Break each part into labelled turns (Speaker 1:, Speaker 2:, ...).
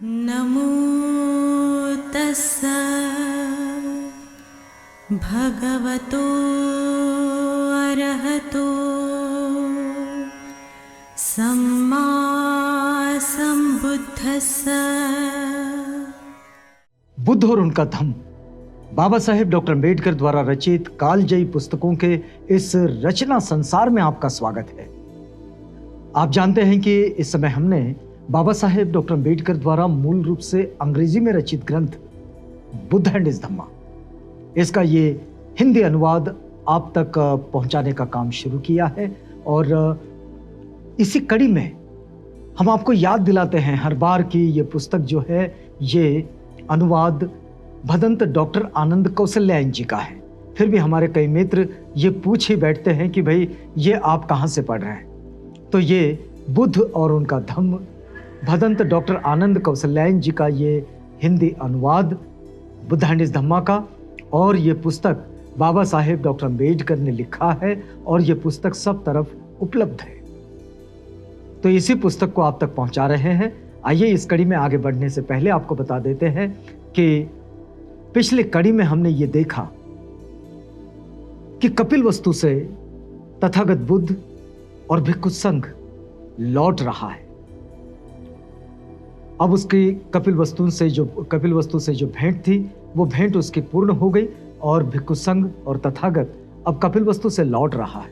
Speaker 1: नमो तस्सा भगवतो अरहतो सम्मा संबुद्धस्सा।
Speaker 2: बुद्ध और उनका धम्म बाबा साहेब डॉक्टर अम्बेडकर द्वारा रचित कालजयी पुस्तकों के इस रचना संसार में आपका स्वागत है। आप जानते हैं कि इस समय हमने बाबा साहेब डॉक्टर अम्बेडकर द्वारा मूल रूप से अंग्रेजी में रचित ग्रंथ बुद्ध एंड हिज धम्मा, इसका ये हिंदी अनुवाद आप तक पहुंचाने का काम शुरू किया है। और इसी कड़ी में हम आपको याद दिलाते हैं हर बार कि ये पुस्तक जो है ये अनुवाद भदंत डॉक्टर आनंद कौशल्यायन जी का है। फिर भी हमारे कई मित्र ये पूछ ही बैठते हैं कि भाई ये आप कहाँ से पढ़ रहे हैं। तो ये बुद्ध और उनका धम्म भदंत डॉक्टर आनंद कौशल्यायन जी का ये हिंदी अनुवाद बुद्ध एंड हिज धम्मा का, और ये पुस्तक बाबा साहेब डॉक्टर अम्बेडकर ने लिखा है और ये पुस्तक सब तरफ उपलब्ध है। तो इसी पुस्तक को आप तक पहुंचा रहे हैं। आइए इस कड़ी में आगे बढ़ने से पहले आपको बता देते हैं कि पिछले कड़ी में हमने ये देखा कि कपिलवस्तु से तथागत बुद्ध और भिक्षु संघ लौट रहा है। अब उसकी कपिलवस्तु से जो भेंट थी वो भेंट उसकी पूर्ण हो गई और भिक्षु संघ और तथागत अब कपिलवस्तु से लौट रहा है।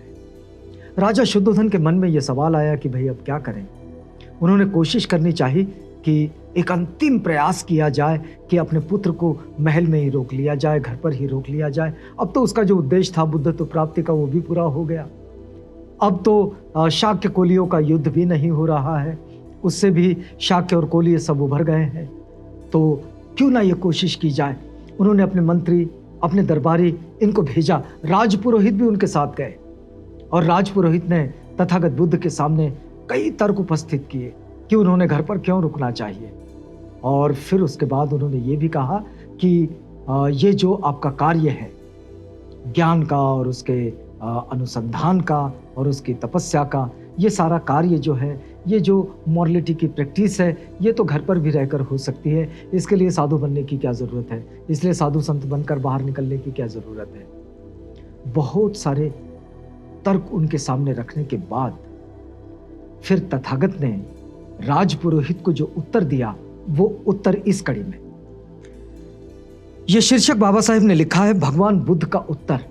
Speaker 2: राजा शुद्धोधन के मन में यह सवाल आया कि भाई अब क्या करें। उन्होंने कोशिश करनी चाहिए कि एक अंतिम प्रयास किया जाए कि अपने पुत्र को महल में ही रोक लिया जाए, घर पर ही रोक लिया जाए। अब तो उसका जो उद्देश्य था बुद्धत्व प्राप्ति का वो भी पूरा हो गया। अब तो शाक्य कोलियों का युद्ध भी नहीं हो रहा है, उससे भी शाक्य और कोलिय सब उभर गए हैं। तो क्यों ना ये कोशिश की जाए। उन्होंने अपने मंत्री, अपने दरबारी इनको भेजा। राजपुरोहित भी उनके साथ गए और राजपुरोहित ने तथागत बुद्ध के सामने कई तर्क उपस्थित किए कि उन्होंने घर पर क्यों रुकना चाहिए। और फिर उसके बाद उन्होंने ये भी कहा कि ये जो आपका कार्य है ज्ञान का और उसके अनुसंधान का और उसकी तपस्या का, ये सारा कार्य जो है, ये जो मॉरलिटी की प्रैक्टिस है, ये तो घर पर भी रहकर हो सकती है। इसके लिए साधु बनने की क्या ज़रूरत है, इसलिए साधु संत बनकर बाहर निकलने की क्या ज़रूरत है। बहुत सारे तर्क उनके सामने रखने के बाद फिर तथागत ने राजपुरोहित को जो उत्तर दिया वो उत्तर इस कड़ी में। यह शीर्षक बाबा साहेब ने लिखा है भगवान बुद्ध का उत्तर।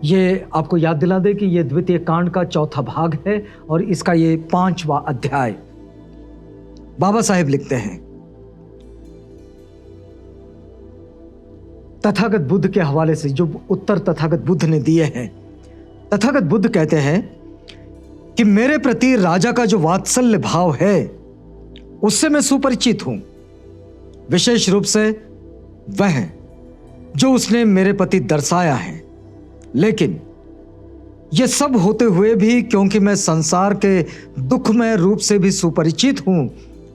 Speaker 2: ये आपको याद दिला दे कि यह द्वितीय कांड का चौथा भाग है और इसका ये 5वां अध्याय। बाबा साहेब लिखते हैं, तथागत बुद्ध के हवाले से जो उत्तर तथागत बुद्ध ने दिए हैं। तथागत बुद्ध कहते हैं कि मेरे प्रति राजा का जो वात्सल्य भाव है उससे मैं सुपरिचित हूं, विशेष रूप से वह जो उसने मेरे प्रति दर्शाया है। लेकिन यह सब होते हुए भी क्योंकि मैं संसार के दुखमय रूप से भी सुपरिचित हूं,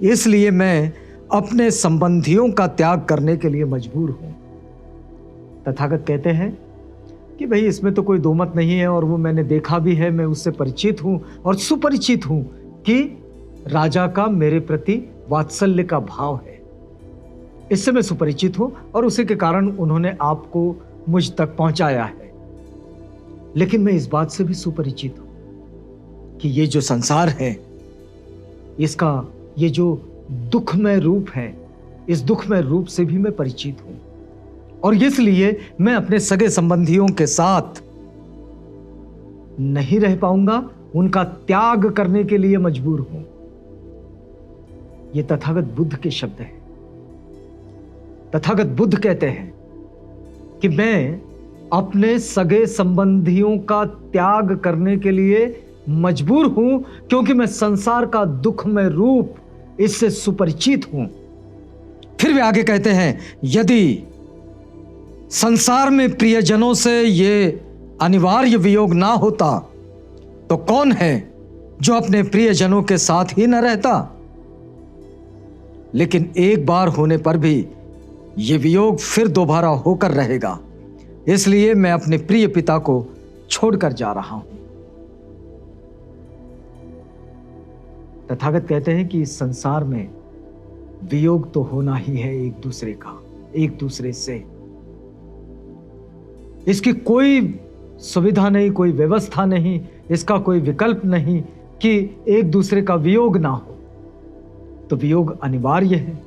Speaker 2: इसलिए मैं अपने संबंधियों का त्याग करने के लिए मजबूर हूं। तथागत कहते हैं कि भाई इसमें तो कोई दो मत नहीं है और वो मैंने देखा भी है, मैं उससे परिचित हूं और सुपरिचित हूं कि राजा का मेरे प्रति वात्सल्य का भाव है। इससे मैं सुपरिचित हूं और उसी के कारण उन्होंने आपको मुझ तक पहुंचाया है। लेकिन मैं इस बात से भी सुपरिचित हूं कि ये जो संसार है, इसका ये जो दुखमय रूप है, इस दुखमय रूप से भी मैं परिचित हूं और इसलिए मैं अपने सगे संबंधियों के साथ नहीं रह पाऊंगा, उनका त्याग करने के लिए मजबूर हूं। ये तथागत बुद्ध के शब्द हैं। तथागत बुद्ध कहते हैं कि मैं अपने सगे संबंधियों का त्याग करने के लिए मजबूर हूं क्योंकि मैं संसार का दुखमय रूप इससे सुपरिचित हूं। फिर वे आगे कहते हैं, यदि संसार में प्रियजनों से ये अनिवार्य वियोग ना होता तो कौन है जो अपने प्रियजनों के साथ ही न रहता। लेकिन एक बार होने पर भी ये वियोग फिर दोबारा होकर रहेगा, इसलिए मैं अपने प्रिय पिता को छोड़कर जा रहा हूं। तथागत कहते हैं कि इस संसार में वियोग तो होना ही है एक दूसरे का, एक दूसरे से। इसकी कोई सुविधा नहीं, कोई व्यवस्था नहीं, इसका कोई विकल्प नहीं कि एक दूसरे का वियोग ना हो। तो वियोग अनिवार्य है।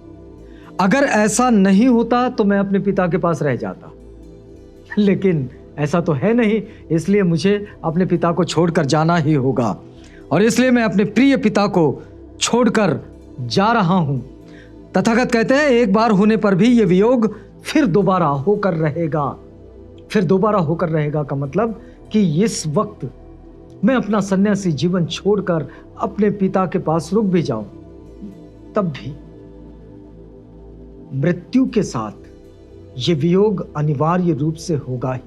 Speaker 2: अगर ऐसा नहीं होता तो मैं अपने पिता के पास रह जाता, लेकिन ऐसा तो है नहीं, इसलिए मुझे अपने पिता को छोड़कर जाना ही होगा, और इसलिए मैं अपने प्रिय पिता को छोड़कर जा रहा हूं। तथागत कहते हैं एक बार होने पर भी ये वियोग फिर दोबारा होकर रहेगा। फिर दोबारा होकर रहेगा का मतलब कि इस वक्त मैं अपना सन्यासी जीवन छोड़कर अपने पिता के पास रुक भी जाऊं, तब भी मृत्यु के साथ ये वियोग अनिवार्य रूप से होगा ही,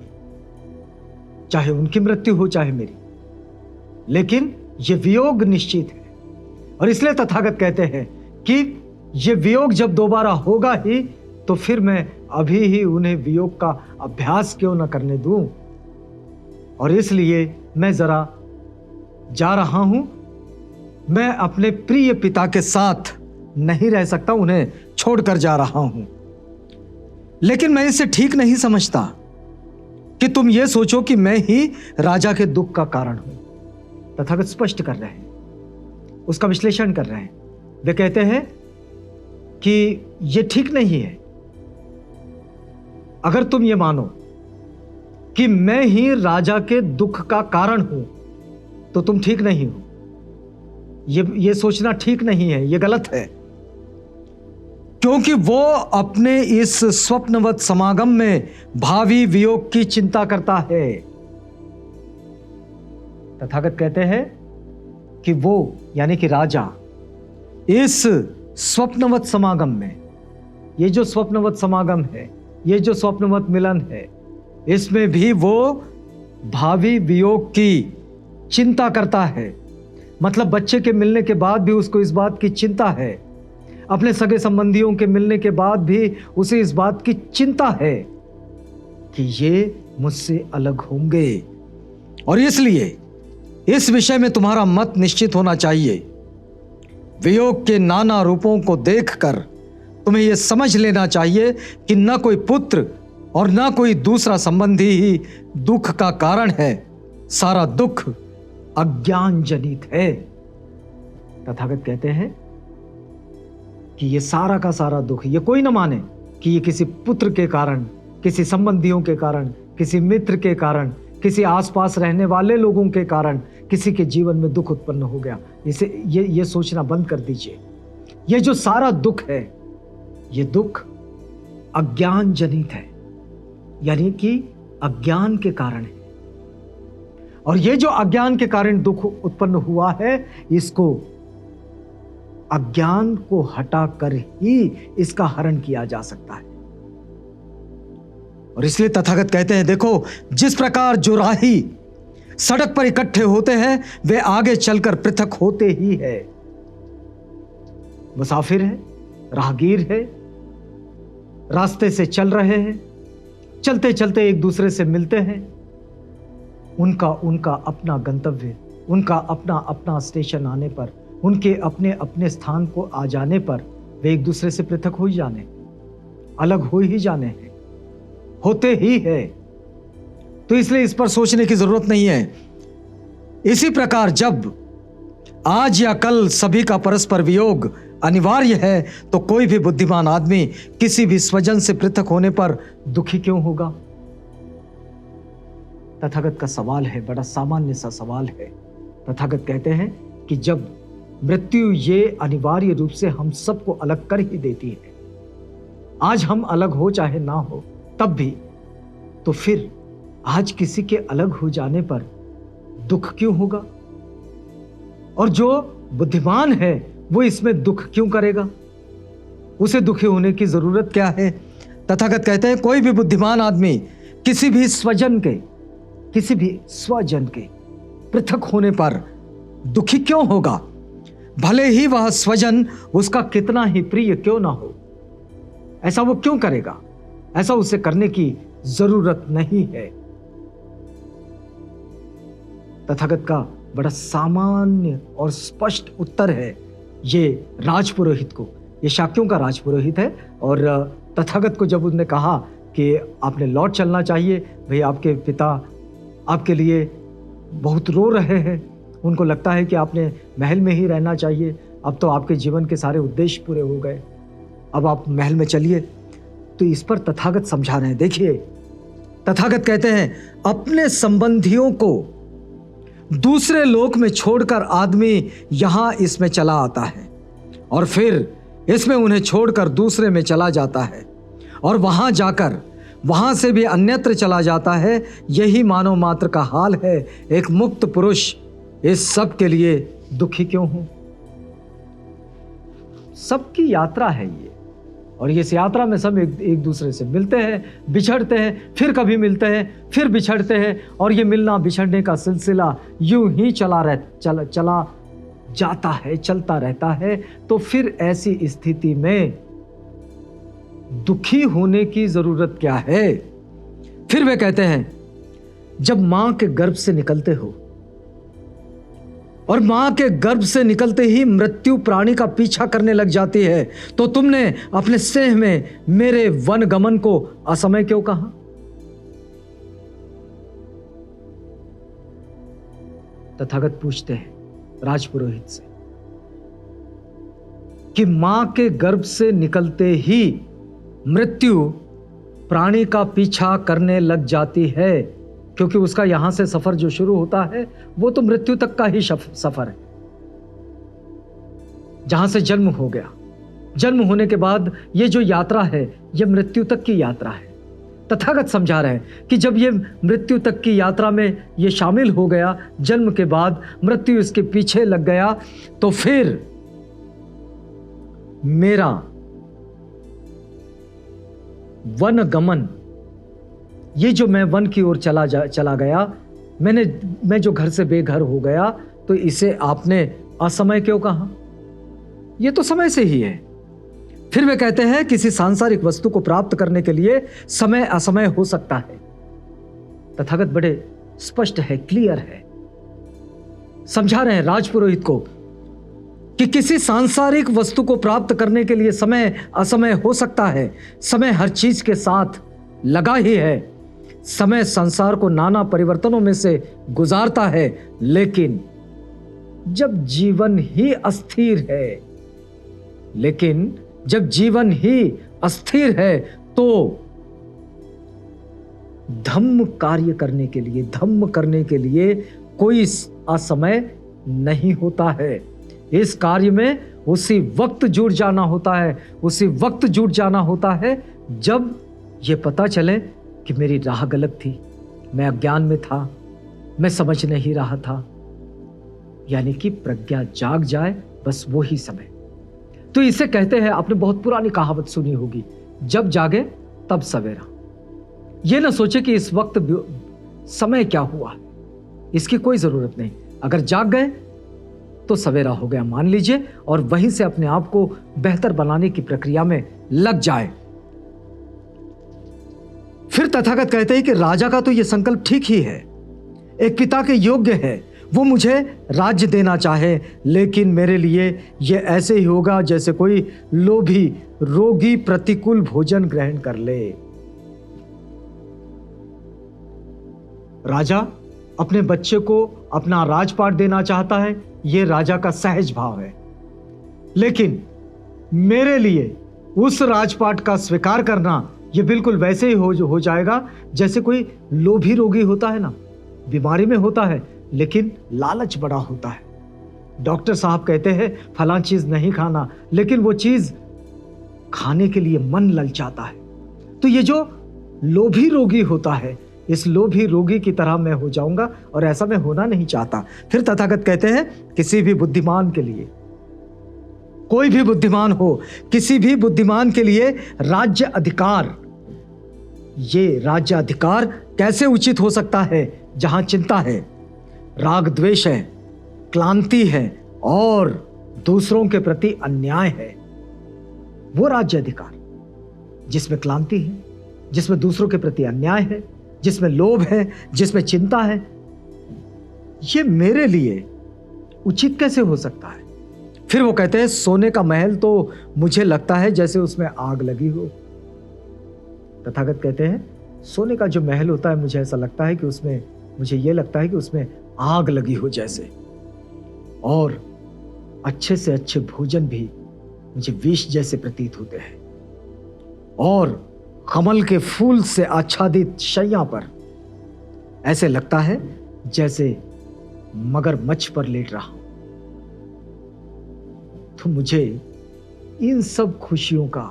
Speaker 2: चाहे उनकी मृत्यु हो चाहे मेरी, लेकिन ये वियोग निश्चित है। और इसलिए तथागत कहते हैं कि ये वियोग जब दोबारा होगा ही, तो फिर मैं अभी ही उन्हें वियोग का अभ्यास क्यों न करने दूं। और इसलिए मैं जरा जा रहा हूं। मैं अपने प्रिय पिता के साथ नहीं रह सकता, उन्हें छोड़कर जा रहा हूं। लेकिन मैं इसे ठीक नहीं समझता कि तुम ये सोचो कि मैं ही राजा के दुख का कारण हूं। तथागत स्पष्ट कर रहे हैं, उसका विश्लेषण कर रहे हैं। वे कहते हैं कि यह ठीक नहीं है। अगर तुम ये मानो कि मैं ही राजा के दुख का कारण हूं, तो तुम ठीक नहीं हो। ये सोचना ठीक नहीं है, ये गलत है। क्योंकि वो अपने इस स्वप्नवत समागम में भावी वियोग की चिंता करता है। तथागत कहते हैं कि वो यानी कि राजा इस स्वप्नवत समागम में, ये जो स्वप्नवत समागम है, ये जो स्वप्नवत मिलन है, इसमें भी वो भावी वियोग की चिंता करता है। मतलब बच्चे के मिलने के बाद भी उसको इस बात की चिंता है, अपने सगे संबंधियों के मिलने के बाद भी उसे इस बात की चिंता है कि ये मुझसे अलग होंगे। और इसलिए इस विषय में तुम्हारा मत निश्चित होना चाहिए। वियोग के नाना रूपों को देखकर तुम्हें यह समझ लेना चाहिए कि न कोई पुत्र और न कोई दूसरा संबंधी ही दुख का कारण है। सारा दुख अज्ञान जनित है। तथागत कहते हैं कि ये सारा का सारा दुख, ये कोई न माने कि ये किसी पुत्र के कारण, किसी संबंधियों के कारण, किसी मित्र के कारण, किसी आसपास रहने वाले लोगों के कारण किसी के जीवन में दुख उत्पन्न हो गया। इसे ये सोचना बंद कर दीजिए। ये जो सारा दुख है, ये दुख अज्ञान जनित है, यानी कि अज्ञान के कारण है। और ये जो अज्ञान के कारण दुख उत्पन्न हुआ है, इसको अज्ञान को हटाकर ही इसका हरण किया जा सकता है। और इसलिए तथागत कहते हैं, देखो जिस प्रकार जो राही सड़क पर इकट्ठे होते हैं, वे आगे चलकर पृथक होते ही है। मुसाफिर है, राहगीर है, रास्ते से चल रहे हैं, चलते चलते एक दूसरे से मिलते हैं। उनका अपना गंतव्य, उनका अपना अपना स्टेशन आने पर, उनके अपने अपने स्थान को आ जाने पर वे एक दूसरे से पृथक हो ही जाने, अलग हो ही जाने हैं, होते ही है। तो इसलिए इस पर सोचने की जरूरत नहीं है। इसी प्रकार जब आज या कल सभी का परस्पर वियोग अनिवार्य है, तो कोई भी बुद्धिमान आदमी किसी भी स्वजन से पृथक होने पर दुखी क्यों होगा? तथागत का सवाल है, बड़ा सामान्य सा सवाल है। तथागत कहते हैं कि जब मृत्यु ये अनिवार्य रूप से हम सबको अलग कर ही देती है, आज हम अलग हो चाहे ना हो तब भी, तो फिर आज किसी के अलग हो जाने पर दुख क्यों होगा? और जो बुद्धिमान है वो इसमें दुख क्यों करेगा? उसे दुखी होने की जरूरत क्या है? तथागत कहते हैं कोई भी बुद्धिमान आदमी किसी भी स्वजन के पृथक होने पर दुखी क्यों होगा? भले ही वह स्वजन उसका कितना ही प्रिय क्यों ना हो, ऐसा वो क्यों करेगा? ऐसा उसे करने की जरूरत नहीं है। तथागत का बड़ा सामान्य और स्पष्ट उत्तर है ये राजपुरोहित को ये शाक्यों का राजपुरोहित है। और तथागत को जब उन्होंने कहा कि आपने लौट चलना चाहिए, भाई आपके पिता आपके लिए बहुत रो रहे हैं, उनको लगता है कि आपने महल में ही रहना चाहिए, अब तो आपके जीवन के सारे उद्देश्य पूरे हो गए, अब आप महल में चलिए। तो इस पर तथागत समझा रहे हैं। देखिए तथागत कहते हैं, अपने संबंधियों को दूसरे लोक में छोड़कर आदमी यहां इसमें चला आता है और फिर इसमें उन्हें छोड़कर दूसरे में चला जाता है और वहां जाकर वहां से भी अन्यत्र चला जाता है। यही मानव मात्र का हाल है। एक मुक्त पुरुष इस सब के लिए दुखी क्यों हो? सबकी यात्रा है ये, और इस यात्रा में सब एक दूसरे से मिलते हैं, बिछड़ते हैं, फिर कभी मिलते हैं, फिर बिछड़ते हैं, और ये मिलना बिछड़ने का सिलसिला यूं ही चला जाता है, चलता रहता है। तो फिर ऐसी स्थिति में दुखी होने की जरूरत क्या है? फिर वे कहते हैं, जब मां के गर्भ से निकलते हो और मां के गर्भ से निकलते ही मृत्यु प्राणी का पीछा करने लग जाती है, तो तुमने अपने स्नेह में मेरे वन गमन को असमय क्यों कहा? तथागत पूछते हैं राजपुरोहित से कि मां के गर्भ से निकलते ही मृत्यु प्राणी का पीछा करने लग जाती है, क्योंकि उसका यहां से सफर जो शुरू होता है वो तो मृत्यु तक का ही सफर है। जहां से जन्म हो गया, जन्म होने के बाद ये जो यात्रा है ये मृत्यु तक की यात्रा है। तथागत समझा रहे हैं कि जब ये मृत्यु तक की यात्रा में ये शामिल हो गया, जन्म के बाद मृत्यु इसके पीछे लग गया, तो फिर मेरा वन गमन, ये जो मैं वन की ओर चला गया, मैं जो घर से बेघर हो गया, तो इसे आपने असमय क्यों कहा? ये तो समय से ही है। फिर वे कहते हैं, किसी सांसारिक वस्तु को प्राप्त करने के लिए समय असमय हो सकता है। तथागत बड़े स्पष्ट है, क्लियर है, समझा रहे हैं राजपुरोहित को कि किसी सांसारिक वस्तु को प्राप्त करने के लिए समय असमय हो सकता है। समय हर चीज के साथ लगा ही है। समय संसार को नाना परिवर्तनों में से गुजारता है, लेकिन जब जीवन ही अस्थिर है, तो धम्म कार्य करने के लिए, धम्म करने के लिए कोई असमय नहीं होता है। इस कार्य में उसी वक्त जुट जाना होता है जब ये पता चले कि मेरी राह गलत थी, मैं अज्ञान में था, मैं समझ नहीं रहा था, यानी कि प्रज्ञा जाग जाए, बस वो ही समय। तो इसे कहते हैं, आपने बहुत पुरानी कहावत सुनी होगी, जब जागे तब सवेरा। ये ना सोचे कि इस वक्त समय क्या हुआ, इसकी कोई जरूरत नहीं। अगर जाग गए तो सवेरा हो गया मान लीजिए, और वहीं से अपने आप को बेहतर बनाने की प्रक्रिया में लग जाए। फिर तथागत कहते हैं कि राजा का तो यह संकल्प ठीक ही है, एक पिता के योग्य है, वो मुझे राज्य देना चाहे, लेकिन मेरे लिए यह ऐसे ही होगा जैसे कोई लोभी रोगी प्रतिकूल भोजन ग्रहण कर ले। राजा अपने बच्चे को अपना राजपाट देना चाहता है, यह राजा का सहज भाव है, लेकिन मेरे लिए उस राजपाट का स्वीकार करना यह बिल्कुल वैसे ही हो जाएगा जैसे कोई लोभी रोगी होता है ना, बीमारी में होता है लेकिन लालच बड़ा होता है। डॉक्टर साहब कहते हैं फलां चीज नहीं खाना, लेकिन वो चीज खाने के लिए मन ललचाता है। तो ये जो लोभी रोगी होता है, इस लोभी रोगी की तरह मैं हो जाऊंगा, और ऐसा मैं होना नहीं चाहता। फिर तथागत कहते हैं, किसी भी बुद्धिमान के लिए, कोई भी बुद्धिमान हो, किसी भी बुद्धिमान के लिए राज्य अधिकार, ये राज्य अधिकार कैसे उचित हो सकता है जहां चिंता है, राग द्वेष है, क्लांति है और दूसरों के प्रति अन्याय है। वो राज्य अधिकार जिसमें क्लांति है, जिसमें दूसरों के प्रति अन्याय है, जिसमें लोभ है, जिसमें चिंता है, ये मेरे लिए उचित कैसे हो सकता है? फिर वो कहते हैं सोने का महल तो मुझे लगता है जैसे उसमें आग लगी हो। तथागत कहते हैं सोने का जो महल होता है मुझे ऐसा लगता है कि उसमें, मुझे ये लगता है कि उसमें आग लगी हो जैसे, और अच्छे से अच्छे भोजन भी मुझे विष जैसे प्रतीत होते हैं, और कमल के फूल से आच्छादित शैया पर ऐसे लगता है जैसे मगरमच्छ पर लेट रहा हूं। तो मुझे इन सब खुशियों का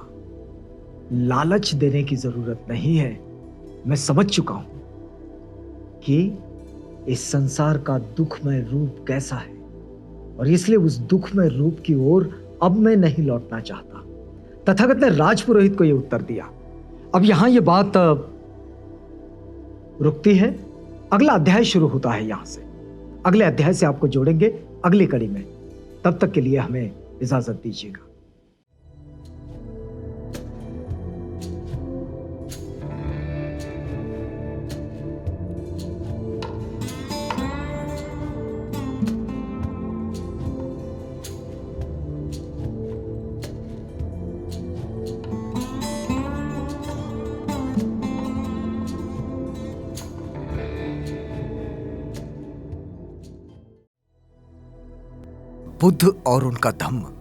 Speaker 2: लालच देने की जरूरत नहीं है। मैं समझ चुका हूं कि इस संसार का दुखमय रूप कैसा है, और इसलिए उस दुखमय रूप की ओर अब मैं नहीं लौटना चाहता। तथागत ने राजपुरोहित को यह उत्तर दिया। अब यहां यह बात रुकती है, अगला अध्याय शुरू होता है यहां से। अगले अध्याय से आपको जोड़ेंगे अगली कड़ी में। तब तक के लिए हमें इजाजत दीजिएगा।
Speaker 3: बुद्ध और उनका धम्म।